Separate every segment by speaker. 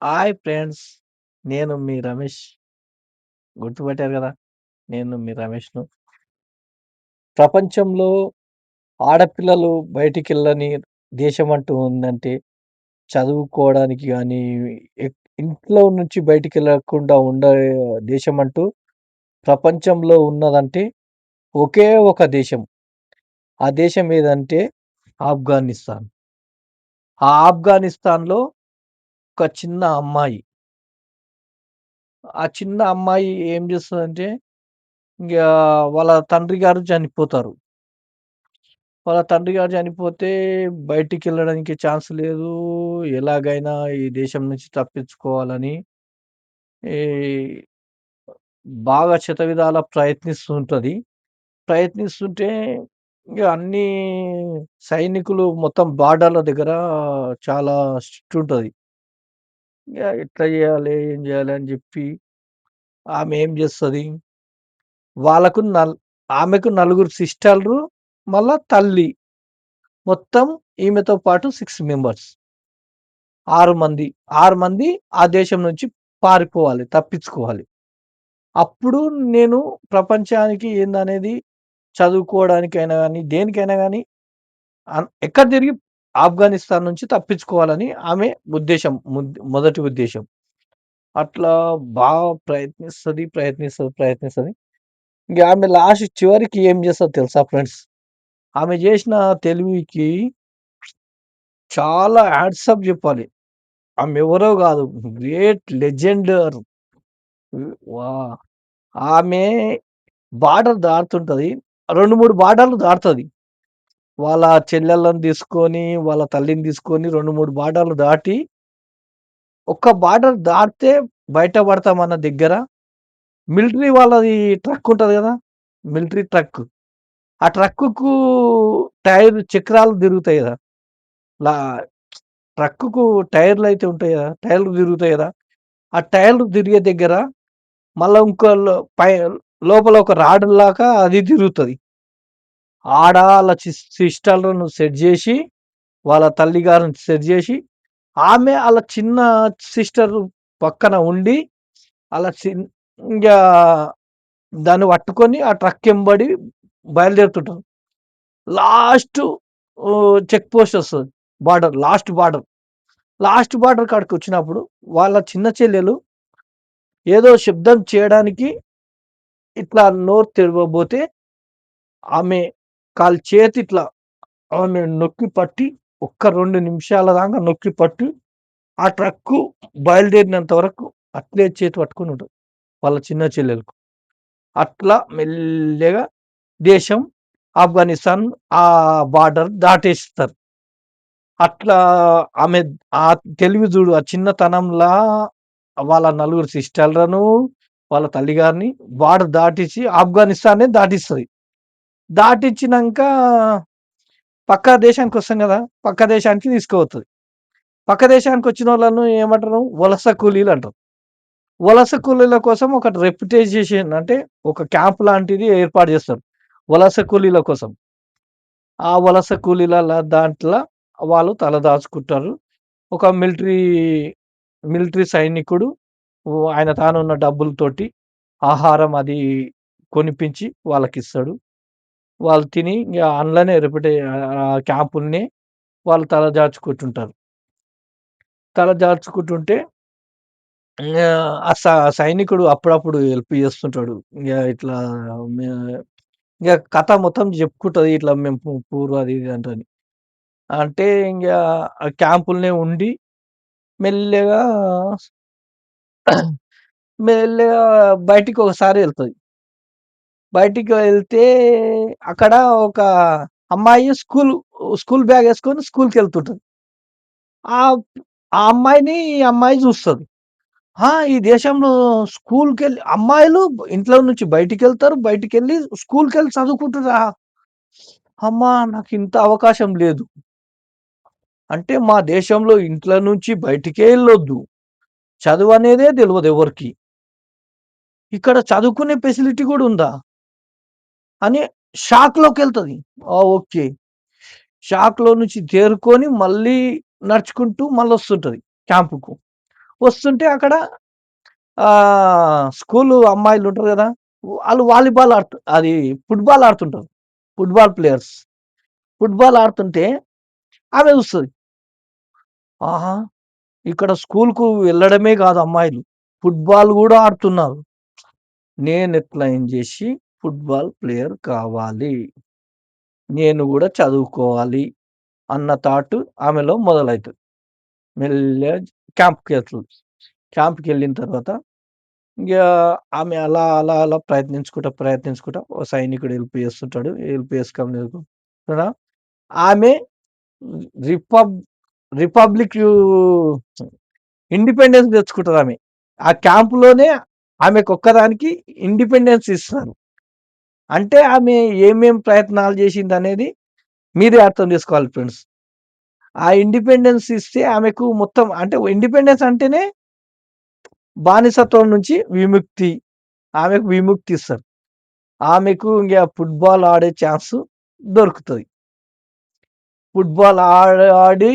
Speaker 1: Hi friends. నేను మీ రమేష్. గుర్తుపట్టారు గదా! నేను మీ రమేష్‌ను. ప్రపంచంలో ఆడపిల్లలు బయటికెళ్ళని దేశమంటూ ఉందంటే, చదువుకోవడానికి గానీ, ఇంట్లో నుంచి బయటికెళ్ళకుండా ఉండే దేశమంటూ ప్రపంచంలో ఉన్నదంటే ఒకే ఒక దేశం. ఆ దేశం ఏదంటే ఆఫ్ఘనిస్తాన్. ఆ ఆఫ్ఘనిస్తాన్‌లో ఒక చిన్న అమ్మాయి. ఆ చిన్న అమ్మాయి ఏం జేస్తదంటే, ఇంగా వాళ్ళ తండ్రి గారు చనిపోతారు. వాళ్ళ తండ్రి గారు చనిపోతే బయటికెళ్ళడానికి ఛాన్స్ లేదు. ఎలాగైనా ఈ దేశం నుంచి తప్పించుకోవాలని ఈ బాగా శతవిధాలా ప్రయత్నిస్తూ ఉంటది. ప్రయత్నిస్తుంటే ఇగ అన్నీ సైనికులు మొత్తం బార్డర్‌ల దగ్గర చాలా స్ట్రిక్ట్ ఉంటది. ఇగ ఎట్లా జేయాలి? ఏం జేయాలి? అని జెప్పి ఆమె ఏం జేస్తది? వాళ్ళకు నల్ ఆమెకు నలుగురు సిస్టర్‌లు మళ్ళా తల్లి. మొత్తం ఈమెతో పాటు 6 మెంబర్స్. 6 మంది. 6 మంది ఆ దేశం నుంచి పారిపోవాలి. తప్పించుకోవాలి. అప్పుడు నేను ప్రపంచానికి ఏందనేది చదువుకోవడానికైనా గాని, దేనికైనా గాని ఎక్కడ తిరిగి ఆఫ్ఘనిస్తాన్ నుంచి తప్పించుకోవాలని ఆమె ఉద్దేశ్యం. మొదటి ఉద్దేశ్యం. అట్లా బాగా ప్రయత్నిస్తది. ఇంక ఆమె లాస్ట్ చివరికి ఏం చేస్తదో తెలుసా ఫ్రెండ్స్? ఆమె చేసిన తెలివికి చాలా హ్యాట్స్ ఆఫ్ జెప్పాలి. ఆమెవరో గాదు. Great Legender. వా ఆమె బార్డర్ దాటుతుంటది. 2, 3 బార్డర్‌లు దాటుతది. వాళ్ళ చెల్లెళ్ళని తీసుకొని, వాళ్ళ తల్లిని తీసుకొని 2, 3 బార్డర్‌లు దాటి, ఒక్క బార్డర్ దాటితే బయట పడతామన్న దగ్గర మిలిటరీ వాళ్ళది ట్రక్ ఉంటది గదా! Military truck. ఆ ట్రక్కుకు టైర్ చక్రాలు తిరుగుతాయి గదా! లా ట్రక్కుకు టైర్‌లయితే ఉంటాయి గదా! టైర్‌లు తిరుగుతాయి గదా! ఆ టైర్‌లు తిరిగే దగ్గర మళ్ళా ఇంకో పై లోపల ఒక రాడ్‌లాగా అది తిరుగుతది. ఆడ ఆళ్ళ సిస్టర్‌లను సెట్ జేసి, వాళ్ళ తల్లిగారిని సెట్ జేసి, ఆమె ఆళ్ళ చిన్న సిస్టర్ పక్కన ఉండి, ఆళ్ళ ఇంగా దాన్ని పట్టుకొని ఆ ట్రక్ ఎంబడి బయలుదేరుతుంటారు. లాస్టు చెక్ పోస్ట్ ఒస్తది. Last border. లాస్ట్ బార్డర్ కాడికొచ్చినప్పుడు వాళ్ళ చిన్న చెల్లెలు ఏదో శబ్దం చేయడానికి ఇట్లా నోరు తెరవబోతే ఆమె చేతిట్లా ఆమె నొక్కి పట్టి, ఒక్క 2 నిమిషాల దాకా నొక్కి పట్టి, ఆ ట్రక్కు బయలుదేరినంత వరకు అట్లే చేతి పట్టుకొనుంటది. వాళ్ళ చిన్న చెల్లెలుకు. అట్లా మెల్లగా దేశం ఆఫ్ఘనిస్తాన్ ఆ బార్డర్ దాటేస్తారు. అట్లా ఆమె ఆ తెలివి జూడు. ఆ చిన్నతనంలా వాళ్ళ నలుగురు సిస్టర్‌లను, వాళ్ళ తల్లిగారిని బార్డర్ దాటిచ్చి ఆఫ్ఘనిస్తాన్‌నే దాటిస్తది. దాటిచ్చినంక పక్కా దేశానికొస్తాం గదా! పక్క దేశానికి తీసుకుపోతది. పక్క దేశానికొచ్చినోళ్ళను ఏమంటారు? వలస కూలీలంటారు. వలస కూలీల కోసం ఒక రెప్యుటైజేషన్ అంటే ఒక క్యాంప్ లాంటిది ఏర్పాటు జేస్తారు. వలస కూలీల కోసం. ఆ వలస కూలీల దాంట్ల వాళ్ళు తలదాచుకుంటారు. ఒక మిలిటరీ సైనికుడు ఆయన తానున్న డబ్బులతోటి ఆహారం అది కొనిపించి వాళ్ళకిస్తాడు. వాళ్ళు తిని ఇంగ అందులోనే క్యాంపుల్నే వాళ్ళు తలదాచుకుంటుంటారు. తలదాచుకుంటుంటే ఇంగా ఆ సైనికుడు అప్పుడప్పుడు హెల్ప్ చేస్తుంటాడు. ఇంగ ఇట్లా మే ఇంగ కథ మొత్తం చెప్పుకుంటది. ఇట్లా మేము పూర్వ అది ఇది అంటని. అంటే ఇంగా ఆ క్యాంపుల్నే ఉండి మెల్లగా మెల్లగా బయటికి ఒకసారి ఎళ్తది. బయటికి వెళ్తే అక్కడ ఒక అమ్మాయి స్కూల్ బ్యాగేసుకొని స్కూల్‌కెళ్తుంటది. ఆహ్, ఆ అమ్మాయిని ఈ అమ్మాయి చూస్తది. ఈ దేశంలో అమ్మాయిలు ఇంట్లో నుంచి బయటికెళ్తారు. బయటికెళ్ళి స్కూల్‌కెళ్ళి చదువుకుంటుర్రా! అమ్మా! నాకింత అవకాశం లేదు. అంటే మా దేశంలో ఇంట్ల నుంచి బయటికే ఎళ్ళొద్దు. చదువనేదే తెలవదు ఎవరికీ. ఇక్కడ చదువుకునే ఫెసిలిటీ గూడా ఉందా? అని షాక్‌లోకెళ్తది. ఓకే. షాక్‌లో నుంచి తేరుకొని మళ్ళీ నడుచుకుంటూ మళ్ళొస్తుంటది క్యాంపుకు. వస్తుంటే అక్కడ స్కూలు అమ్మాయిలుంటారు గదా! ఆళ్ళు వాలీబాల్ అది ఫుట్‌బాల్ ఆడుతుంటారు. Football players. ఫుట్‌బాల్ ఆడుతుంటే ఆమె చూస్తది. ఆహా! ఇక్కడ స్కూలుకు వెళ్ళడమే గాదు అమ్మాయిలు. ఫుట్‌బాల్ గూడా ఆడుతున్నారు. నేనెట్లైన జేసి ఫుట్‌బాల్ ప్లేయర్ కావాలి. నేను గూడా చదువుకోవాలి అన్న థాట్ ఆమెలో మొదలైతది. మెల్లగా క్యాంప్‌కెళ్తది. క్యాంప్‌కెళ్ళిన తర్వాత ఇంగా ఆమె అలా, అలా, అలా ప్రయత్నించుకుంటా ఓ సైనికుడు హెల్ప్ చేస్తుంటాడు. హెల్ప్ చేసుకొని కదా! ఆమె రిపబ్ రిపబ్లిక్ ఇండిపెండెన్స్ తెచ్చుకుంటదామె. ఆ క్యాంప్‌లోనే ఆమెకొక్కదానికి ఇండిపెండెన్స్ ఇస్తారు. అంటే ఆమె ఏమేం ప్రయత్నాలు చేసిందనేది మీరే అర్థం చేసుకోవాలి ఫ్రెండ్స్. ఆ ఇండిపెండెన్స్ ఇస్తే ఆమెకు మొత్తం అంటే ఇండిపెండెన్స్ అంటేనే బానిసత్వం నుంచి విముక్తి. ఆమెకు విముక్తిస్తారు. ఆమెకు ఇంగ ఫుట్‌బాల్ ఆడే ఛాన్సు దొరుకుతది. ఫుట్‌బాల్ ఆడి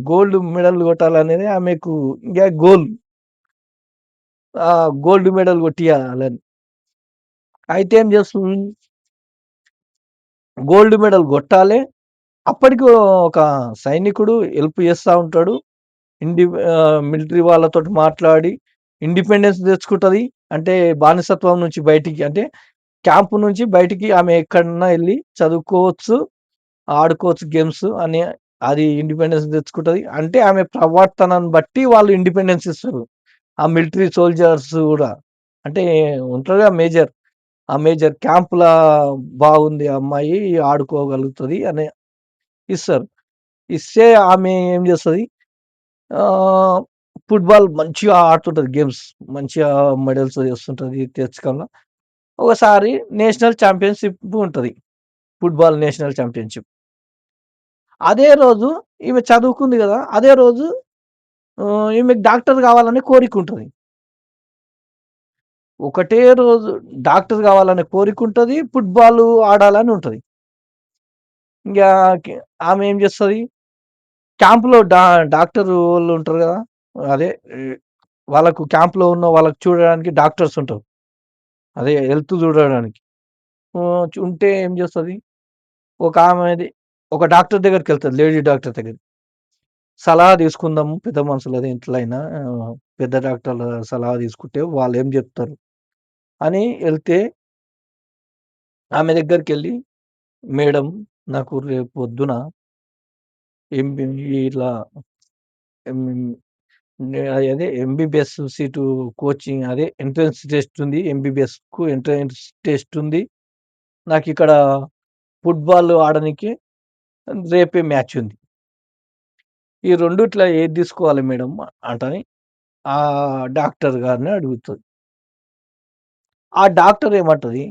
Speaker 1: గోల్డ్ మెడల్ కొట్టాలనేది ఆమెకు ఇంగ గోల్. Gold medal కొట్టియాలని. అయితే ఏం చేస్తుంది, గోల్డ్ మెడల్ కొట్టాలే. అప్పటికి ఒక సైనికుడు హెల్ప్ చేస్తా ఉంటాడు. ఇండి మిలిటరీ వాళ్ళతోటి మాట్లాడి ఇండిపెండెన్స్ తెచ్చుకుంటది. అంటే బానిసత్వం నుంచి బయటికి అంటే క్యాంప్ నుంచి బయటికి ఆమె ఎక్కడన్నా ఎళ్లి చదువుకోవచ్చు, ఆడుకోవచ్చు గేమ్స్ అని అది ఇండిపెండెన్స్ తెచ్చుకుంటది. అంటే ఆమె ప్రవర్తనను బట్టి వాళ్ళు ఇండిపెండెన్స్ ఇస్తారు. ఆ మిలిటరీ సోల్జర్స్ గూడా. అంటే ఉంటారుగా మేజర్. ఆ మేజర్ క్యాంప్‌లా బాగుంది ఆ అమ్మాయి ఆడుకోగలుగుతది అని ఇస్తారు. ఇస్తే ఆమె ఏం చేస్తది ఆహ్, ఫుట్‌బాల్ మంచిగా ఆడుతుంటది గేమ్స్. మంచిగా మెడల్స్ తెస్తుంటది తెచ్చుకల్ల. ఒకసారి నేషనల్ చాంపియన్‌షిప్ ఉంటది. Football national championship. అదే రోజు ఈమె చదువుకుంది గదా! అదే రోజు ఈమెకు డాక్టర్ గావాలనే కోరికుంటది. ఒకటే రోజు డాక్టర్ గావాలనే కోరికుంటది. ఫుట్‌బాలు ఆడాలని ఉంటది. ఇంగా కె ఆమె ఏం జేస్తది క్యాంప్‌లో డాక్టరు వోళ్ళు ఉంటారు గదా! అదే ఈ వాళ్ళకు క్యాంప్‌లో ఉన్న వాళ్ళకి చూడడానికి డాక్టర్స్ ఉంటారు. అదే హెల్త్ జూడడానికి. ఉంటే ఏం జేస్తది, ఒక ఆమెది ఒక డాక్టర్ దగ్గరికెళ్తది. లేడీ డాక్టర్ దగ్గరికి. సలహా తీసుకుందాము పెద్ద మనుషులది ఎట్లైనా పెద్ద డాక్టర్ల సలహా తీసుకుంటే వాళ్ళేం జెప్తారు అని ఎళ్తే ఆమె దగ్గరికెళ్ళి, "మేడం నాకు రేపు పొద్దున ఎంబీ ఇట్లా హ్మ్. అదే ఎంబీబీఎస్ సీటు కోచింగ్ అదే ఎంట్రన్స్ టెస్ట్ ఉంది. ఎంబీబీఎస్‌కు ఎంట్రన్స్ టెస్ట్ ఉంది. నాకిక్కడ ఫుట్‌బాల్ ఆడనీకి రేపే మ్యాచ్ ఉంది. ఈ రెండిట్లో ఏది తీసుకోవాలి మేడం" అంటని డాక్టర్ గారిని అడుగుతది. ఆ డాక్టర్ ఏమంటది,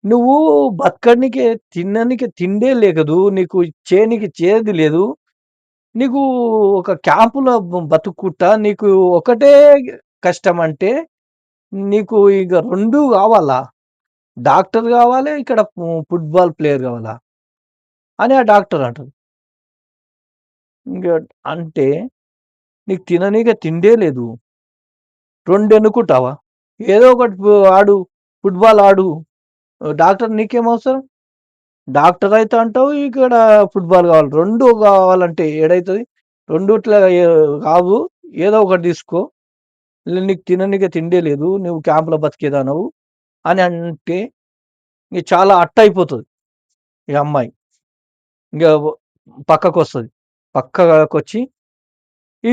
Speaker 1: "నువ్వు బతకనీకే తిననీకే తిండే లేగదు. నీకు చేయనీకి చేది లేదు. నీకు ఒక క్యాంపులో బతుకుతా నీకు ఒకటే కష్టమంటే నీకు ఇక 2 గావాలా? డాక్టర్ గావాలే, ఇక్కడ ఫుట్‌బాల్ ప్లేయర్ గావాలా?" అని ఆ డాక్టర్ అంటది. ఇంగ అంటే "నీకు తిననీకే తిండే లేదు. 2 ఎన్నుకుంటావా? ఏదో ఒకటి ఆడు. ఫుట్‌బాల్ ఆడు. డాక్టర్ నీకేమవసరం? డాక్టర్ అయితా అంటావు, ఇక్కడ ఫుట్‌బాల్ గావాలి. 2 గావాలంటే ఏడైతది? రెండిట్లో కావు. ఏదో ఒకటి తీసుకో. నీకు తిననీకే తిండే లేదు. నువ్వు క్యాంప్‌లో బతికేదానవు" అని అంటే ఇంగ చాలా హర్ట్ అయిపోతది ఈ అమ్మాయి. ఇంగ పక్కకొస్తది. పక్కకొచ్చి ఈ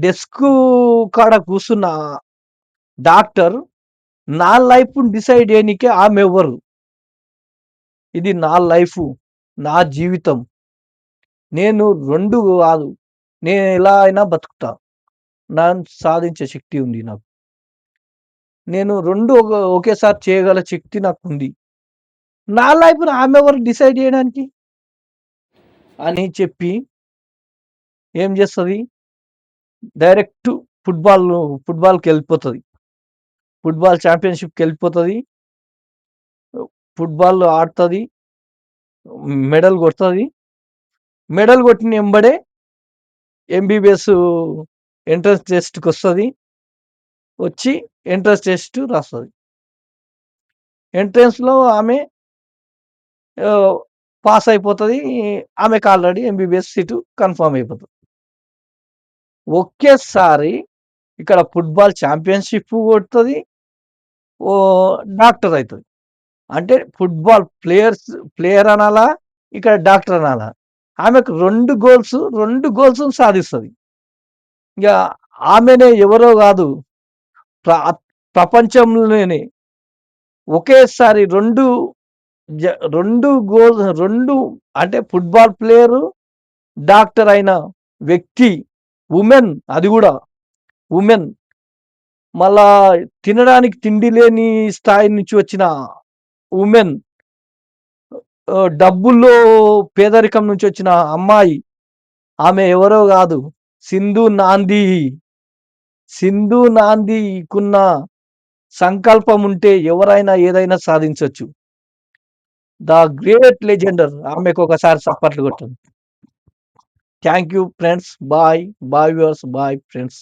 Speaker 1: డెస్కు కాడ కూసున్న డాక్టర్ నా లైఫ్‌ని డిసైడ్ జేయనీకే ఆమెవ్వరు. ఇది నా లైఫు. నా జీవితం. నేను 2 గాదు. నేనెలా అయినా బతుకుతా. సాధించే శక్తి ఉంది నాకు. నేను 2 ఒకేసారి చేయగల శక్తి నాకుంది. నా లైఫ్‌ని ఆమెవరు డిసైడ్ జేయడానికి? అని చెప్పి ఏం జేస్తది? డైరెక్ట్ ఫుట్‌బాల్‌కెళ్ళిపోతది. ఫుట్‌బాల్ చాంపియన్‌షిప్‌కెళ్ళిపోతది. ఫుట్‌బాల్ ఆడతది. మెడల్ గొడతది. మెడల్ గొట్టిన ఎంబడే ఎంబీబీఎస్ ఎంట్రన్స్ టెస్ట్‌కొస్తది. వచ్చి ఎంట్రన్స్ టెస్ట్ రాస్తది. ఎంట్రన్స్‌లో ఆమె ఆహ్, పాస్ అయిపోతది. ఆమెకు ఆల్రెడీ ఎంబీబీఎస్ సీటు కన్ఫర్మ్ అయిపోతది. ఒకేసారి ఇక్కడ ఫుట్‌బాల్ ఛాంపియన్‌షిప్ కొడతది. డాక్టర్ అయితది. అంటే ఫుట్‌బాల్ ప్లేయర్ అనాలా? ఇక్కడ డాక్టర్ అనాలా? ఆమెకు 2 గోల్స్ సాధిస్తది. ఇగ ఆమెనే ఎవరో గాదు. ప్ర ప్రపంచంలోనే ఒకేసారి 2 అంటే ఫుట్‌బాల్ ప్లేయరు, డాక్టర్ అయిన వ్యక్తి, వుమెన్ అది గూడా వుమెన్. మళ్ళా తినడానికి తిండి లేని స్థాయి నుంచి వచ్చిన వుమెన్. డబ్బుల్లో పేదరికం నుంచి వచ్చిన అమ్మాయి. ఆమె ఎవరో గాదు. సింధు నాంది. సింధు నాందికున్న సంకల్పం ఉంటే ఎవరైనా ఏదైనా సాధించొచ్చు. The great legend. ఆమెకొకసారి చప్పట్లు కొట్టండి. Thank you friends. Bye. Bye viewers. Bye friends.